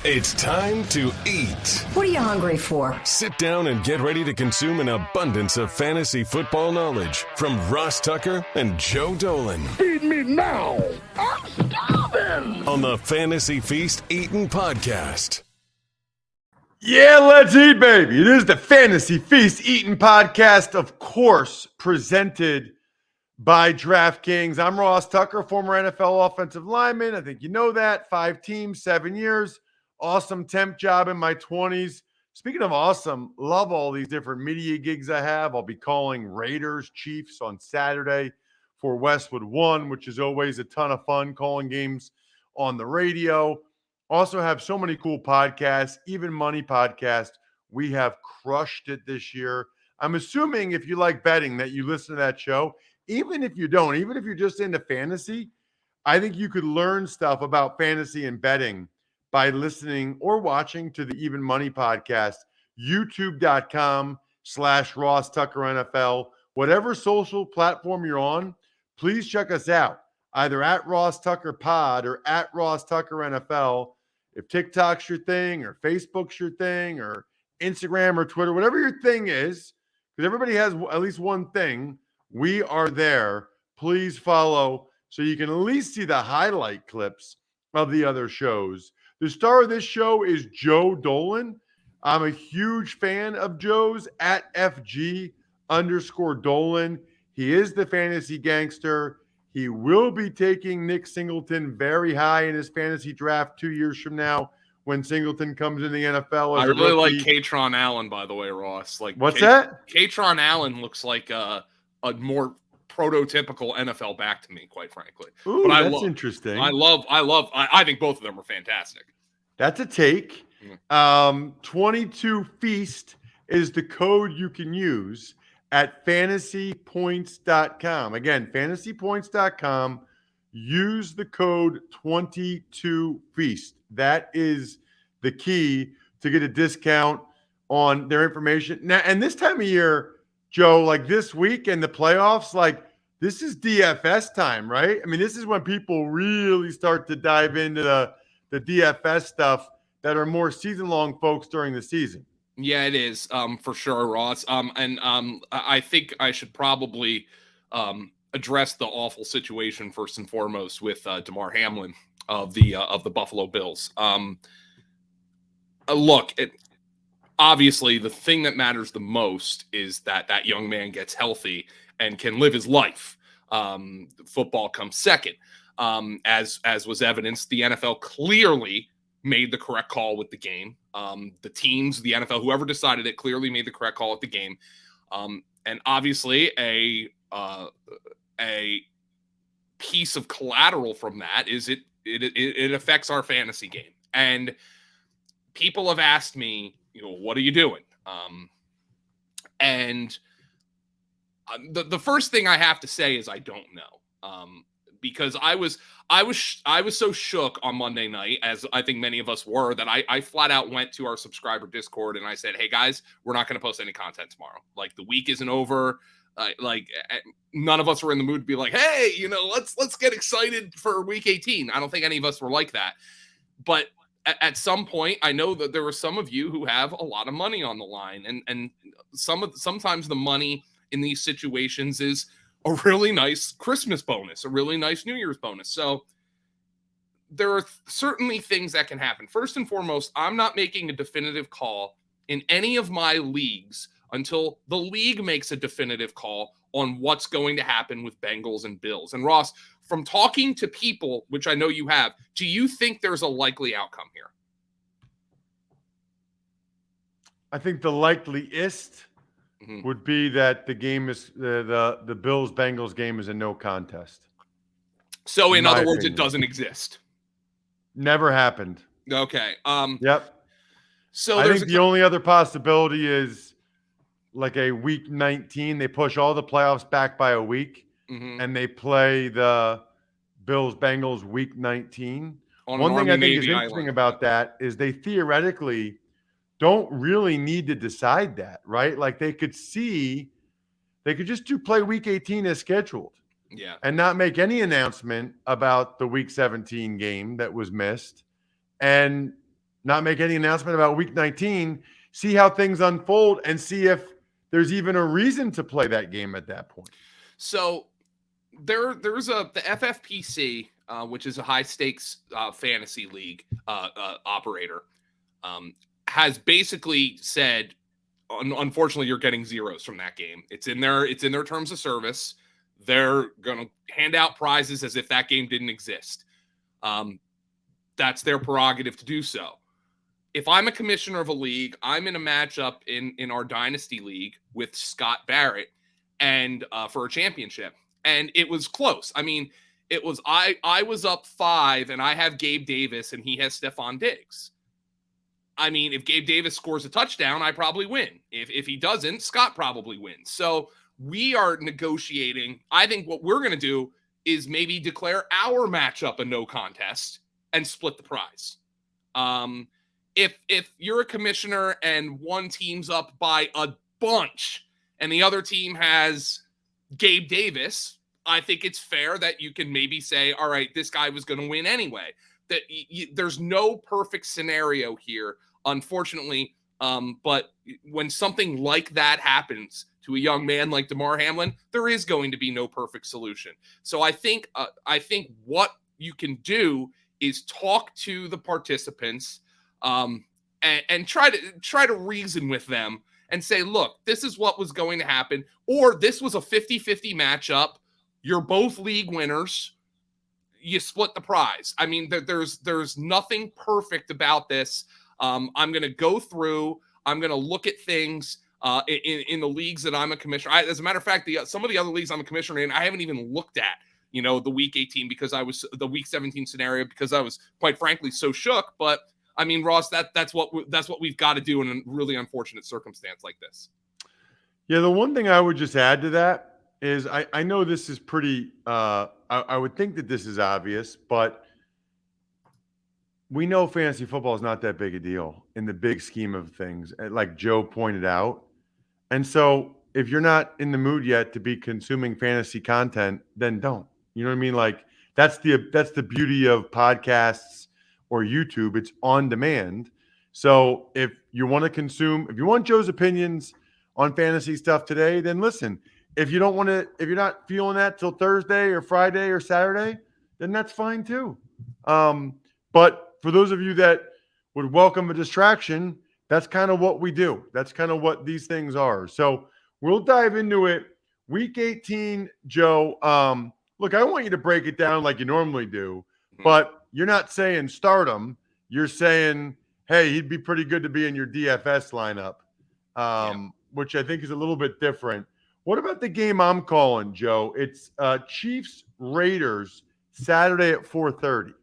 It's time to eat. What are you hungry for? Sit down and get ready to consume an abundance of fantasy football knowledge from Ross Tucker and Joe Dolan. Feed me now. I'm starving. On the Fantasy Feast Eatin' Podcast. Yeah, let's eat, baby. It is the Fantasy Feast Eatin' Podcast, of course, presented by DraftKings. I'm Ross Tucker, former NFL offensive lineman. I think you know that. 5 teams, 7 years. Awesome temp job in my 20s. Speaking of awesome, love all these different media gigs I have. I'll be calling Raiders Chiefs on Saturday for Westwood One, which is always a ton of fun, calling games on the radio. Also have so many cool podcasts, even Money Podcast. We have crushed it this year. I'm assuming if you like betting that you listen to that show. Even if you don't, even if you're just into fantasy, I think you could learn stuff about fantasy and betting by listening or watching to the Even Money Podcast, youtube.com/Ross Tucker NFL. Whatever social platform you're on, please check us out, either at Ross Tucker Pod or at Ross Tucker NFL. If TikTok's your thing or Facebook's your thing or Instagram or Twitter, whatever your thing is, because everybody has at least one thing, we are there. Please follow so you can at least see the highlight clips of the other shows. The star of this show is Joe Dolan. I'm a huge fan of Joe's at FG_Dolan. He is the fantasy gangster. He will be taking Nick Singleton very high in his fantasy draft 2 years from now when Singleton comes in the NFL. I really like Katron Allen, by the way, Ross. What's that? Katron Allen looks like a more prototypical NFL back to me, quite frankly. Ooh, but that's interesting. I think both of them are fantastic. That's a take. 22 Feast is the code you can use at fantasypoints.com. Again, fantasypoints.com. Use the code 22 Feast. That is the key to get a discount on their information. Now, and this time of year, Joe, like this week and the playoffs, like this is DFS time, right? I mean, this is when people really start to dive into the DFS stuff that are more season-long folks during the season. Yeah, it is, for sure, Ross. I think I should probably address the awful situation first and foremost with Damar Hamlin of the Buffalo Bills. Look, obviously, the thing that matters the most is that that young man gets healthy and can live his life. Football comes second. As was evidenced, the NFL clearly made the correct call with the game. The teams, the NFL, whoever decided it, clearly made the correct call at the game. And obviously, a piece of collateral from that is it affects our fantasy game. And people have asked me, what are you doing? And the first thing I have to say is I don't know, because I was so shook on Monday night, as I think many of us were, that I flat out went to our subscriber Discord and I said, hey guys, we're not going to post any content tomorrow. Like, the week isn't over. None of us were in the mood to be like, hey, let's get excited for week 18. I don't think any of us were like that. But at some point, I know that there were some of you who have a lot of money on the line, and sometimes the money in these situations is a really nice Christmas bonus, a really nice New Year's bonus. So there are certainly things that can happen. First and foremost, I'm not making a definitive call in any of my leagues until the league makes a definitive call on what's going to happen with Bengals and Bills. And Ross, from talking to people, which I know you have, do you think there's a likely outcome here? I think the likeliest would be that the game is the Bills-Bengals game is a no contest. So in other words, it doesn't exist. Never happened. Okay. Yep. So I think the only other possibility is like a week 19. They push all the playoffs back by a week, and they play the Bills-Bengals week 19. One thing I think is interesting about that is they theoretically don't really need to decide that, right? Like they could just play week 18 as scheduled. Yeah. And not make any announcement about the week 17 game that was missed and not make any announcement about week 19, see how things unfold, and see if there's even a reason to play that game at that point. So there's the FFPC, which is a high stakes fantasy league operator, has basically said, unfortunately, you're getting zeros from that game. It's in their terms of service. They're going to hand out prizes as if that game didn't exist. That's their prerogative to do so. If I'm a commissioner of a league, I'm in a matchup in our dynasty league with Scott Barrett and for a championship. And it was close. I mean, it was I was up 5 and I have Gabe Davis and he has Stephon Diggs. I mean, if Gabe Davis scores a touchdown, I probably win. If he doesn't, Scott probably wins. So we are negotiating. I think what we're going to do is maybe declare our matchup a no contest and split the prize. If you're a commissioner and one team's up by a bunch and the other team has Gabe Davis, I think it's fair that you can maybe say, all right, this guy was going to win anyway. That there's no perfect scenario here, unfortunately. But when something like that happens to a young man like Damar Hamlin, there is going to be no perfect solution. So I think what you can do is talk to the participants and try to reason with them and say, look, this is what was going to happen, or this was a 50-50 matchup. You're both league winners. You split the prize. I mean, there's nothing perfect about this. I'm going to go through. I'm going to look at things in the leagues that I'm a commissioner. As a matter of fact, some of the other leagues I'm a commissioner in, I haven't even looked at, the week 18 because I was the week 17 scenario because I was quite frankly so shook. But I mean, Ross, that's what we've got to do in a really unfortunate circumstance like this. Yeah, the one thing I would just add to that is I know this is pretty I would think that this is obvious, but we know fantasy football is not that big a deal in the big scheme of things, like Joe pointed out. And so if you're not in the mood yet to be consuming fantasy content, then don't. You know what I mean? Like that's the beauty of podcasts or YouTube. It's on demand. So if you want Joe's opinions on fantasy stuff today, then listen. If you're not feeling that till Thursday or Friday or Saturday, then that's fine too. But for those of you that would welcome a distraction, that's kind of what we do. That's kind of what these things are. So we'll dive into it. Week 18, Joe. Look, I want you to break it down like you normally do, but you're not saying start him. You're saying, hey, he'd be pretty good to be in your DFS lineup, which I think is a little bit different. What about the game I'm calling, Joe? It's Chiefs-Raiders, Saturday at 4:30.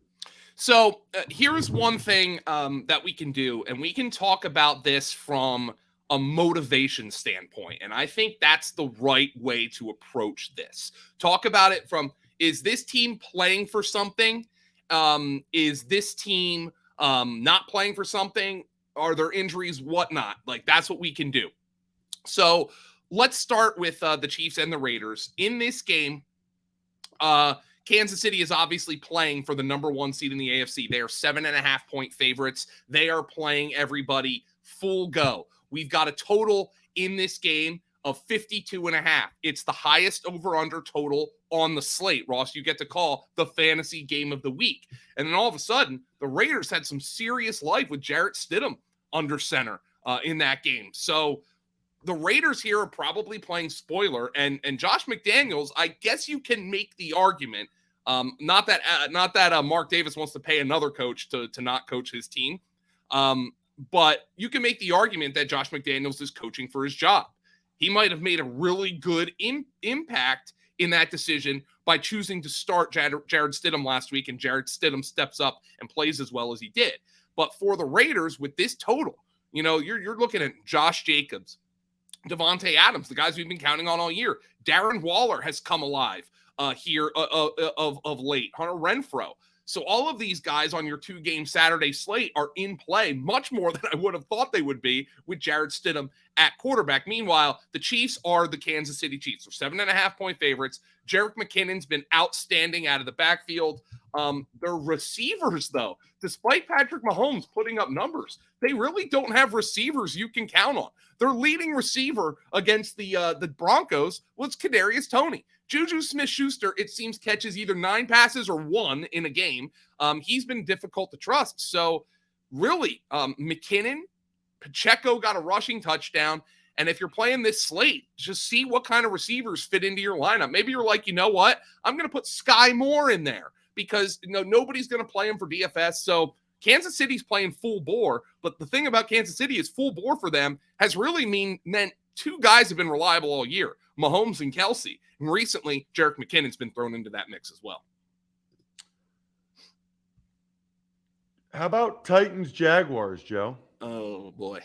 So here's one thing that we can do, and we can talk about this from a motivation standpoint. And I think that's the right way to approach this. Talk about it from, is this team playing for something? Is this team not playing for something? Are there injuries? Whatnot? Like, that's what we can do. So let's start with the Chiefs and the Raiders. In this game, Kansas City is obviously playing for the number 1 seed in the AFC. They are 7.5-point favorites. They are playing everybody full go. We've got a total in this game of 52.5. It's the highest over-under total on the slate. Ross, you get to call the fantasy game of the week. And then all of a sudden, the Raiders had some serious life with Jarrett Stidham under center in that game. So the Raiders here are probably playing spoiler, and Josh McDaniels, I guess you can make the argument, not that Mark Davis wants to pay another coach to not coach his team, but you can make the argument that Josh McDaniels is coaching for his job. He might have made a really good impact in that decision by choosing to start Jared Stidham last week, and Jared Stidham steps up and plays as well as he did. But for the Raiders, with this total, you're looking at Josh Jacobs, Devontae Adams, the guys we've been counting on all year. Darren Waller has come alive here of late. Hunter Renfrow. So all of these guys on your 2-game Saturday slate are in play much more than I would have thought they would be with Jarrett Stidham at quarterback. Meanwhile, the Chiefs are the Kansas City Chiefs. They're 7.5-point favorites. Jerick McKinnon's been outstanding out of the backfield. Their receivers, though, despite Patrick Mahomes putting up numbers, they really don't have receivers you can count on. Their leading receiver against the Broncos was Kadarius Toney. Juju Smith-Schuster, it seems, catches either 9 passes or 1 in a game. He's been difficult to trust. So really, McKinnon, Pacheco got a rushing touchdown. And if you're playing this slate, just see what kind of receivers fit into your lineup. Maybe you're like, you know what? I'm going to put Sky Moore in there because nobody's going to play him for DFS. So Kansas City's playing full bore. But the thing about Kansas City is full bore for them has really meant 2 guys have been reliable all year, Mahomes and Kelsey. And recently, Jerick McKinnon's been thrown into that mix as well. How about Titans-Jaguars, Joe? Oh, boy.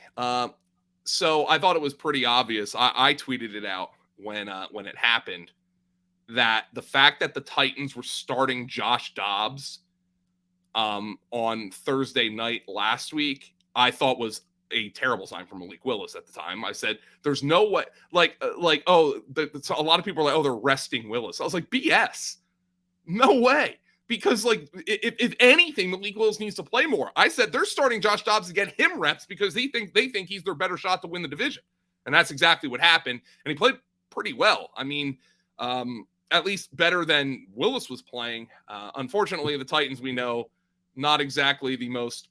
So I thought it was pretty obvious. I tweeted it out when it happened that the fact that the Titans were starting Josh Dobbs on Thursday night last week, I thought was a terrible sign for Malik Willis at the time. I said, there's no way, a lot of people are like, oh, they're resting Willis. I was like, BS. No way. Because, if anything, Malik Willis needs to play more. I said they're starting Josh Dobbs to get him reps because they think he's their better shot to win the division. And that's exactly what happened. And he played pretty well. I mean, at least better than Willis was playing. Unfortunately, the Titans, we know, not exactly the most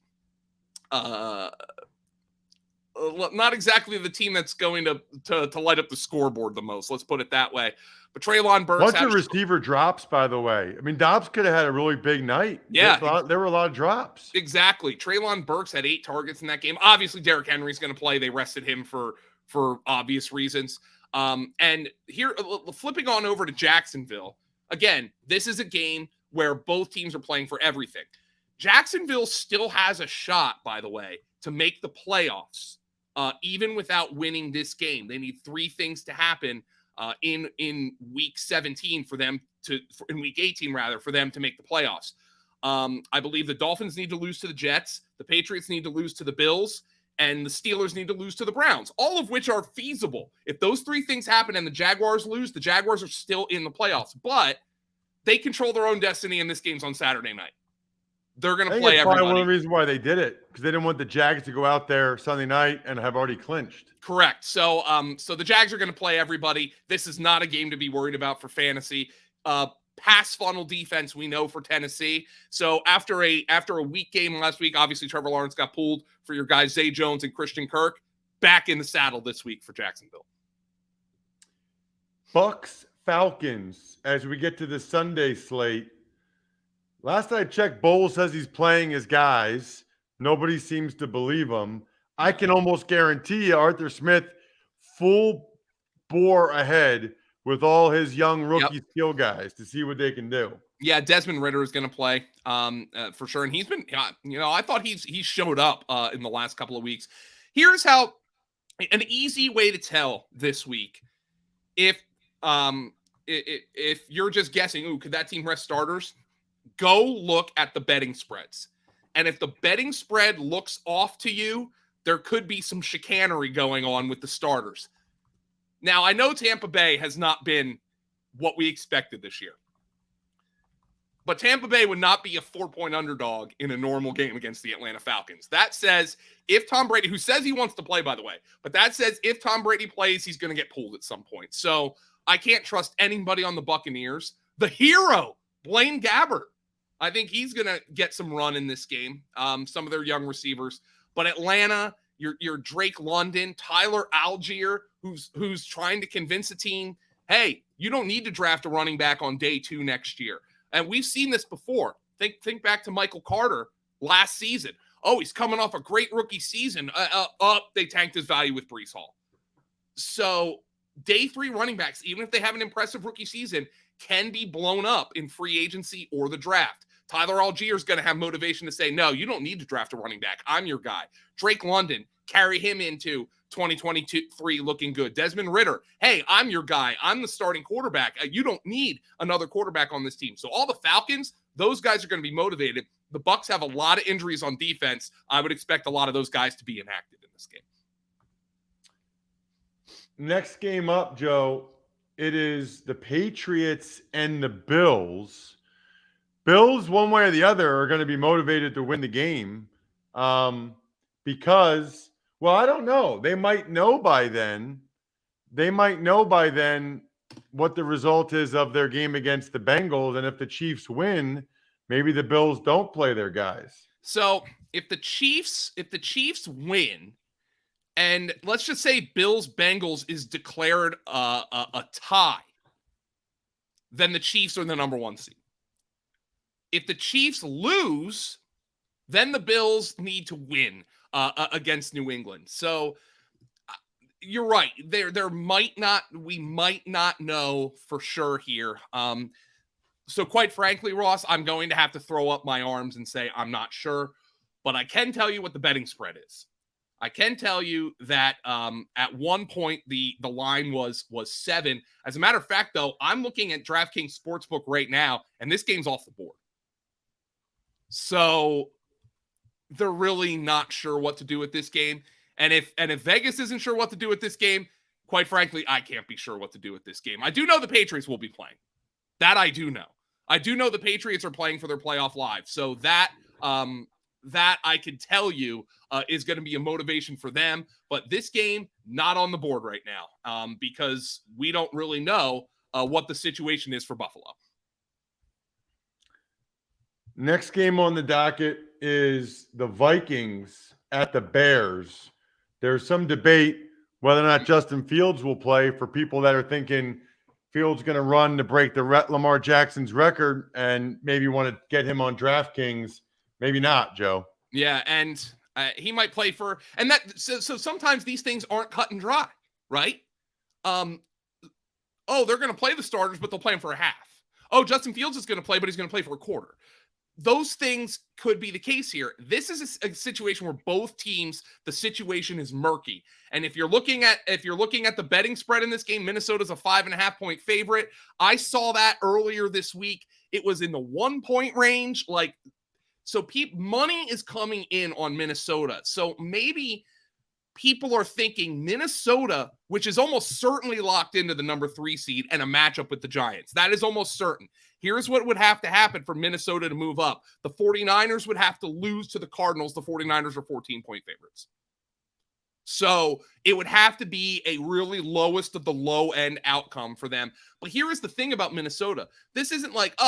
not exactly the team that's going to light up the scoreboard the most. Let's put it that way. But Treylon Burks. Bunch of receiver drops, by the way. I mean, Dobbs could have had a really big night. Yeah. There were a lot of drops. Exactly. Treylon Burks had 8 targets in that game. Obviously, Derrick Henry's going to play. They rested him for obvious reasons. And here, flipping on over to Jacksonville. Again, this is a game where both teams are playing for everything. Jacksonville still has a shot, by the way, to make the playoffs, even without winning this game. They need 3 things to happen in week 17 in week 18 rather, for them to make the playoffs. I believe the Dolphins need to lose to the Jets, the Patriots need to lose to the Bills, and the Steelers need to lose to the Browns, all of which are feasible. If those 3 things happen and the Jaguars lose, the Jaguars are still in the playoffs, but they control their own destiny, and this game's on Saturday night. They're going to play everybody. One of the reasons why they did it, because they didn't want the Jags to go out there Sunday night and have already clinched. Correct. So the Jags are going to play everybody. This is not a game to be worried about for fantasy. Pass funnel defense, we know, for Tennessee. So after a weak game last week, obviously Trevor Lawrence got pulled for your guys Zay Jones and Christian Kirk. Back in the saddle this week for Jacksonville. Bucks Falcons as we get to the Sunday slate. Last I checked, Bowles says he's playing his guys. Nobody seems to believe him. I can almost guarantee you Arthur Smith full bore ahead with all his young rookie skill guys to see what they can do. Yeah, Desmond Ridder is going to play for sure. And he's been, I thought he showed up in the last couple of weeks. Here's how an easy way to tell this week. If you're just guessing, could that team rest starters? Go look at the betting spreads. And if the betting spread looks off to you, there could be some chicanery going on with the starters. Now, I know Tampa Bay has not been what we expected this year. But Tampa Bay would not be a 4-point underdog in a normal game against the Atlanta Falcons. That says if Tom Brady, who says he wants to play, by the way, but that says if Tom Brady plays, he's going to get pulled at some point. So I can't trust anybody on the Buccaneers. The hero, Blaine Gabbert. I think he's going to get some run in this game. Some of their young receivers. But Atlanta, your Drake London, Tyler Algier, who's trying to convince a team, hey, you don't need to draft a running back on day 2 next year. And we've seen this before. Think back to Michael Carter last season. Oh, he's coming off a great rookie season. They tanked his value with Breece Hall. So day 3 running backs, even if they have an impressive rookie season, can be blown up in free agency or the draft. Tyler Algier is going to have motivation to say, no, you don't need to draft a running back. I'm your guy. Drake London, carry him into 2023 looking good. Desmond Ridder, hey, I'm your guy. I'm the starting quarterback. You don't need another quarterback on this team. So all the Falcons, Those guys are going to be motivated. The Bucs have a lot of injuries on defense. I would expect a lot of those guys to be inactive in this game. Next game up, Joe, it is the Patriots and the Bills. Bills, one way or the other, are going to be motivated to win the game because, well, I don't know. They might know by then. What the result is of their game against the Bengals. And if the Chiefs win, maybe the Bills don't play their guys. So if the Chiefs win, and let's just say Bills-Bengals is declared a tie, then the Chiefs are the number 1 seed. If the Chiefs lose, then the Bills need to win against New England. So you're right. We might not know for sure here. So quite frankly, Ross, I'm going to have to throw up my arms and say I'm not sure, but I can tell you what the betting spread is. I can tell you that at one point the line was 7. As a matter of fact, though, I'm looking at DraftKings Sportsbook right now, and this game's off the board. So they're really not sure what to do with this game. And if Vegas isn't sure what to do with this game, quite frankly, I can't be sure what to do with this game. I do know the Patriots will be playing. That I do know. I do know the Patriots are playing for their playoff live. So that I can tell you is going to be a motivation for them. But this game, not on the board right now because we don't really know what the situation is for Buffalo. Next game on the docket is the Vikings at the Bears. There's some debate whether or not Justin Fields will play for people that are thinking Fields going to run to break the Lamar Jackson's record and maybe want to get him on DraftKings. Maybe not, Joe. Yeah, and he might play for – and that so sometimes these things aren't cut and dry, right? They're going to play the starters, but they'll play them for a half. Oh, Justin Fields is going to play, but he's going to play for a quarter. Those things could be the case here. This is a situation where both teams, the situation is murky. And if you're looking at the betting spread in this game, Minnesota's a 5.5-point favorite. I saw that earlier this week. It was in the 1-point range. So money is coming in on Minnesota. So maybe people are thinking Minnesota, which is almost certainly locked into the number 3 seed and a matchup with the Giants. That is almost certain. Here's what would have to happen for Minnesota to move up. The 49ers would have to lose to the Cardinals. The 49ers are 14-point favorites. So it would have to be a really lowest of the low end outcome for them. But here is the thing about Minnesota. This isn't like,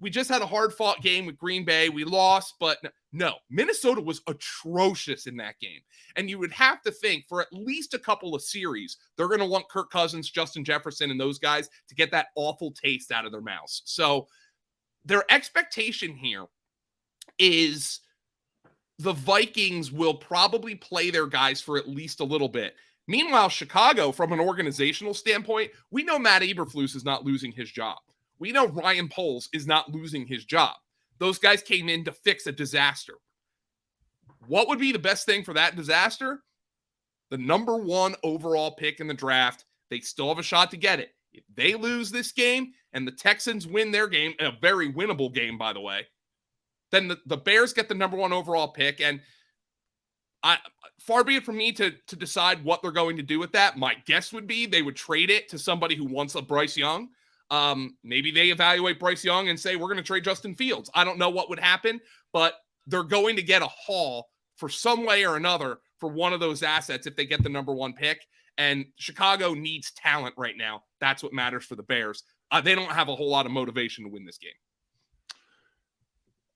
we just had a hard fought game with Green Bay. We lost, but no, Minnesota was atrocious in that game. And you would have to think for at least a couple of series, they're going to want Kirk Cousins, Justin Jefferson, and those guys to get that awful taste out of their mouths. So their expectation here is the Vikings will probably play their guys for at least a little bit. Meanwhile, Chicago, from an organizational standpoint, we know Matt Eberflus is not losing his job. We know Ryan Poles is not losing his job. Those guys came in to fix a disaster. What would be the best thing for that disaster? The number 1 overall pick in the draft. They still have a shot to get it. If they lose this game and the Texans win their game, a very winnable game, by the way, then the Bears get the number 1 overall pick. And far be it from me to decide what they're going to do with that. My guess would be they would trade it to somebody who wants a Bryce Young. Maybe they evaluate Bryce Young and say, we're going to trade Justin Fields. I don't know what would happen, but they're going to get a haul for some way or another for one of those assets if they get the number 1 pick. And Chicago needs talent right now. That's what matters for the Bears. They don't have a whole lot of motivation to win this game.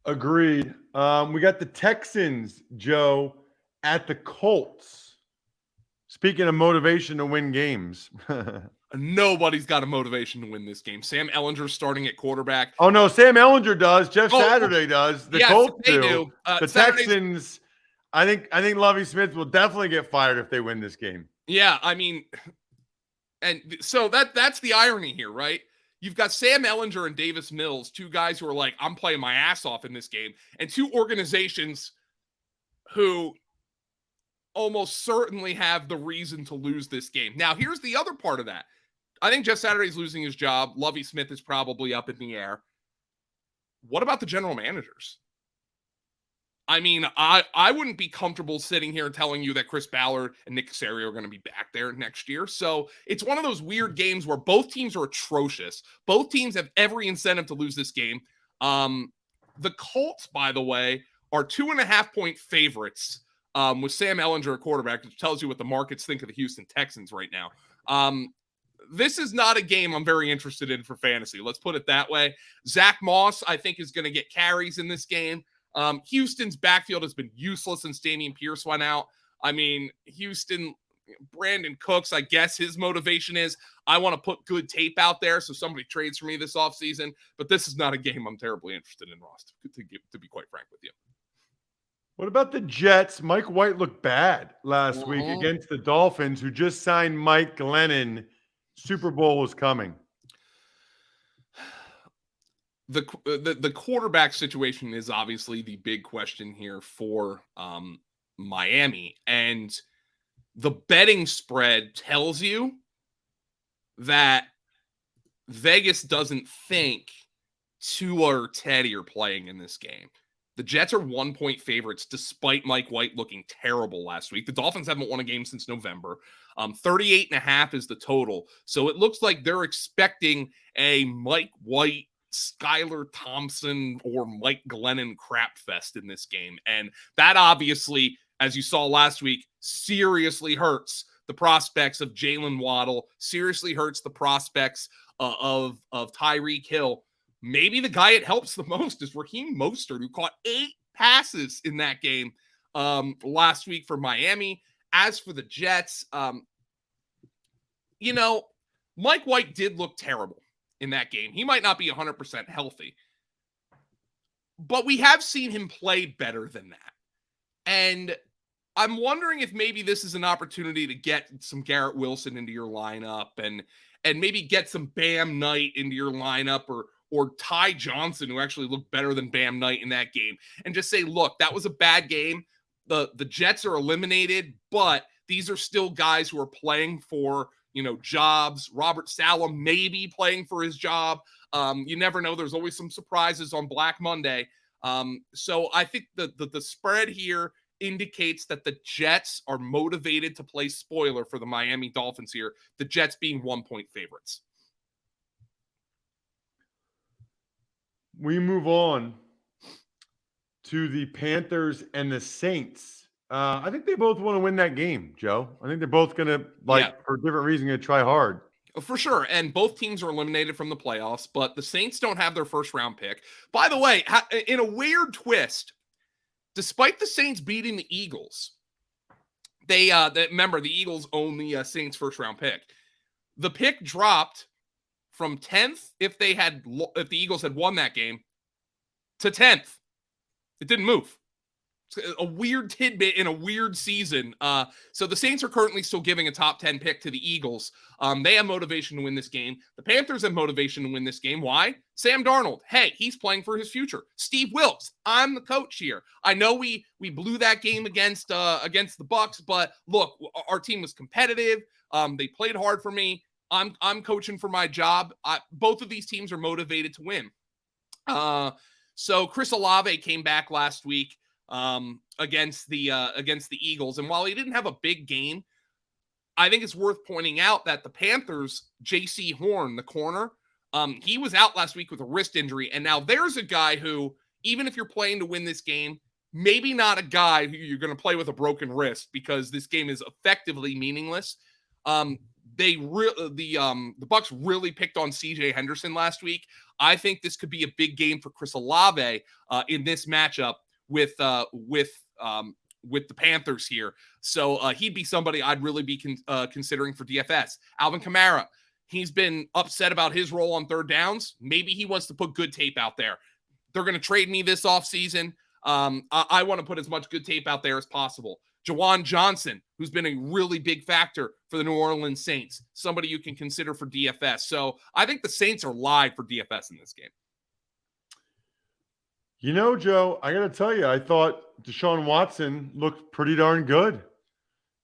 Agreed. We got the Texans, Joe, at the Colts. Speaking of motivation to win games. Nobody's got a motivation to win this game. Sam Ellinger's starting at quarterback. Oh, no, Sam Ellinger does. Jeff Saturday does. The Colts do. The Texans, I think Lovie Smith will definitely get fired if they win this game. Yeah, I mean, and so that's the irony here, right? You've got Sam Ellinger and Davis Mills, 2 guys who are like, I'm playing my ass off in this game, and 2 organizations who almost certainly have the reason to lose this game. Now, here's the other part of that. I think Jeff Saturday's losing his job. Lovie Smith is probably up in the air. what about the general managers? I mean, I wouldn't be comfortable sitting here telling you that Chris Ballard and Nick Caserio are going to be back there next year. So it's one of those weird games where both teams are atrocious. Both teams have every incentive to lose this game. The Colts, by the way, are 2.5-point favorites with Sam Ehlinger at quarterback, which tells you what the markets think of the Houston Texans right now. This is not a game I'm very interested in for fantasy. Let's put it that way. Zach Moss, I think, is going to get carries in this game. Houston's backfield has been useless since Dameon Pierce went out. I mean, Houston, Brandon Cooks, I guess his motivation is, I want to put good tape out there so somebody trades for me this offseason. But this is not a game I'm terribly interested in, Ross, to be quite frank with you. What about the Jets? Mike White looked bad last week against the Dolphins, who just signed Mike Glennon. Super Bowl is coming. The quarterback situation is obviously the big question here for Miami. And the betting spread tells you that Vegas doesn't think Tua or Teddy are playing in this game. The Jets are 1-point favorites despite Mike White looking terrible last week. The Dolphins haven't won a game since November. 38.5 is the total. So it looks like they're expecting a Mike White, Skylar Thompson, or Mike Glennon crap fest in this game. And that obviously, as you saw last week, seriously hurts the prospects of Jalen Waddle, seriously hurts the prospects of Tyreek Hill. Maybe the guy it helps the most is Raheem Mostert, who caught 8 passes in that game last week for Miami. As for the Jets, Mike White did look terrible in that game. He might not be 100% healthy, but we have seen him play better than that. And I'm wondering if maybe this is an opportunity to get some Garrett Wilson into your lineup and maybe get some Bam Knight into your lineup or Ty Johnson, who actually looked better than Bam Knight in that game, and just say, look, that was a bad game. The Jets are eliminated, but these are still guys who are playing for, jobs. Robert Saleh may be playing for his job. You never know. There's always some surprises on Black Monday. So I think the spread here indicates that the Jets are motivated to play spoiler for the Miami Dolphins here, the Jets being 1-point favorites. We move on to the Panthers and the Saints. I think they both want to win that game, Joe. I think they're both going to, for different reasons, going to try hard. For sure. And both teams are eliminated from the playoffs, but the Saints don't have their first-round pick. By the way, in a weird twist, despite the Saints beating the Eagles, remember, the Eagles own the Saints' first-round pick. The pick dropped from 10th if the Eagles had won that game to 10th. It didn't move. It's a weird tidbit in a weird season. So the Saints are currently still giving a top 10 pick to the Eagles. They have motivation to win this game. The Panthers have motivation to win this game. Why? Sam Darnold. Hey, he's playing for his future. Steve Wilkes. I'm the coach here. I know we blew that game against the Bucks, but look, our team was competitive. They played hard for me. I'm coaching for my job. Both of these teams are motivated to win. So Chris Olave came back last week against the Eagles, and while he didn't have a big game, I think it's worth pointing out that the Panthers, J.C. Horn, the corner, he was out last week with a wrist injury, and now there's a guy who, even if you're playing to win this game, maybe not a guy who you're going to play with a broken wrist because this game is effectively meaningless. The Bucs really picked on CJ Henderson last week. I think this could be a big game for Chris Olave in this matchup with the Panthers here. So he'd be somebody I'd really be considering for DFS. Alvin Kamara, he's been upset about his role on third downs. Maybe he wants to put good tape out there. They're going to trade me this offseason. I want to put as much good tape out there as possible. Jawan Johnson, who's been a really big factor for the New Orleans Saints, somebody you can consider for DFS. So I think the Saints are live for DFS in this game. Joe, I got to tell you, I thought Deshaun Watson looked pretty darn good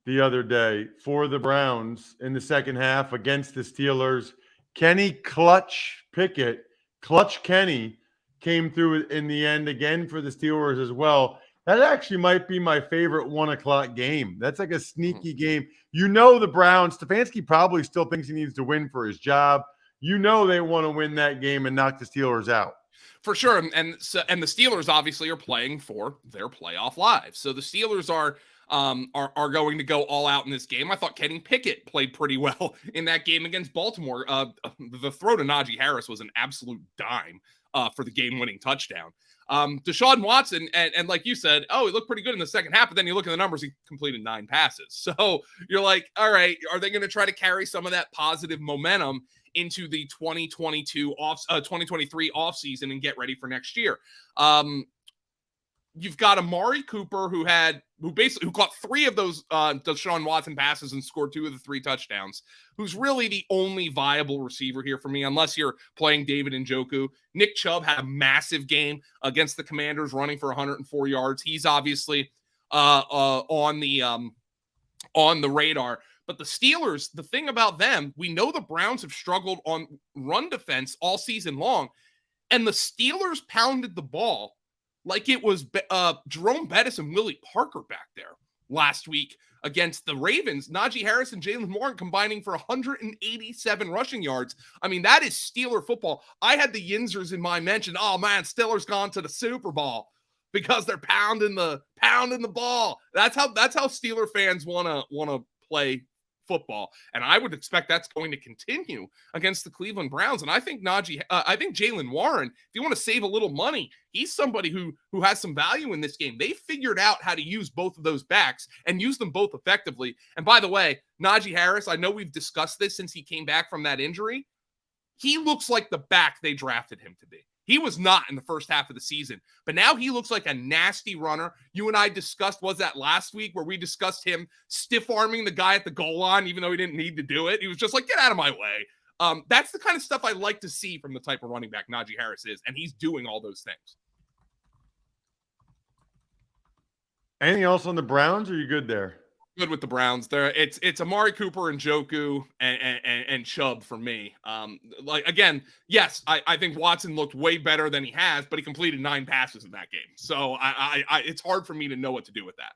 the other day for the Browns in the second half against the Steelers. Kenny Clutch Pickett, Clutch Kenny, came through in the end again for the Steelers as well. That actually might be my favorite 1 o'clock game. That's like a sneaky game. You know, the Browns, Stefanski probably still thinks he needs to win for his job. You know, they want to win that game and knock the Steelers out. For sure. And the Steelers obviously are playing for their playoff lives. So the Steelers are going to go all out in this game. I thought Kenny Pickett played pretty well in that game against Baltimore. The throw to Najee Harris was an absolute dime for the game-winning touchdown. Deshaun Watson, and like you said, he looked pretty good in the second half, but then you look at the numbers, he completed 9 passes. So you're like, all right, are they going to try to carry some of that positive momentum into the 2023 offseason and get ready for next year? You've got Amari Cooper who caught 3 of those Deshaun Watson passes and scored 2 of the 3 touchdowns, who's really the only viable receiver here for me, unless you're playing David Njoku. Nick Chubb had a massive game against the Commanders, running for 104 yards. He's obviously on the radar. But the Steelers, the thing about them, we know the Browns have struggled on run defense all season long, and the Steelers pounded the ball like it was Jerome Bettis and Willie Parker back there last week against the Ravens. Najee Harris and Jalen Warren combining for 187 rushing yards. I mean, that is Steeler football. I had the Yinzers in my mention. Oh man, Steelers gone to the Super Bowl because they're pounding the ball. That's how Steeler fans want to play football, and I would expect that's going to continue against the Cleveland Browns. And I think Jalen Warren, if you want to save a little money, he's somebody who has some value in this game. They figured out how to use both of those backs and use them both effectively. And by the way, Najee Harris, I know we've discussed this since he came back from that injury. He looks like the back they drafted him to be. He was not in the first half of the season, but now he looks like a nasty runner. You and I discussed, was that last week, where we discussed him stiff-arming the guy at the goal line, even though he didn't need to do it. He was just like, get out of my way. That's the kind of stuff I like to see from the type of running back Najee Harris is, and he's doing all those things. Anything else on the Browns, or are you good there? Good with the Browns. It's Amari Cooper and Njoku and Chubb for me. Again, yes, I think Watson looked way better than he has, but he completed 9 passes in that game. So it's hard for me to know what to do with that.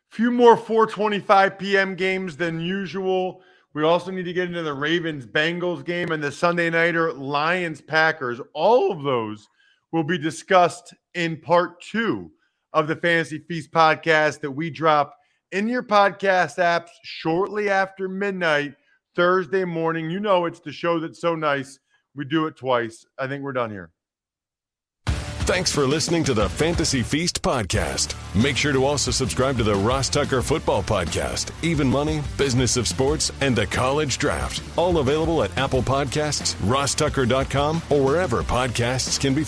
Few more 4:25 p.m. games than usual. We also need to get into the Ravens-Bengals game and the Sunday nighter Lions-Packers. All of those will be discussed in part 2 of the Fantasy Feast podcast that we drop in your podcast apps shortly after midnight, Thursday morning. You know, it's the show that's so nice. We do it twice. I think we're done here. Thanks for listening to the Fantasy Feast podcast. Make sure to also subscribe to the Ross Tucker Football Podcast, Even Money, Business of Sports, and the College Draft. All available at Apple Podcasts, rosstucker.com, or wherever podcasts can be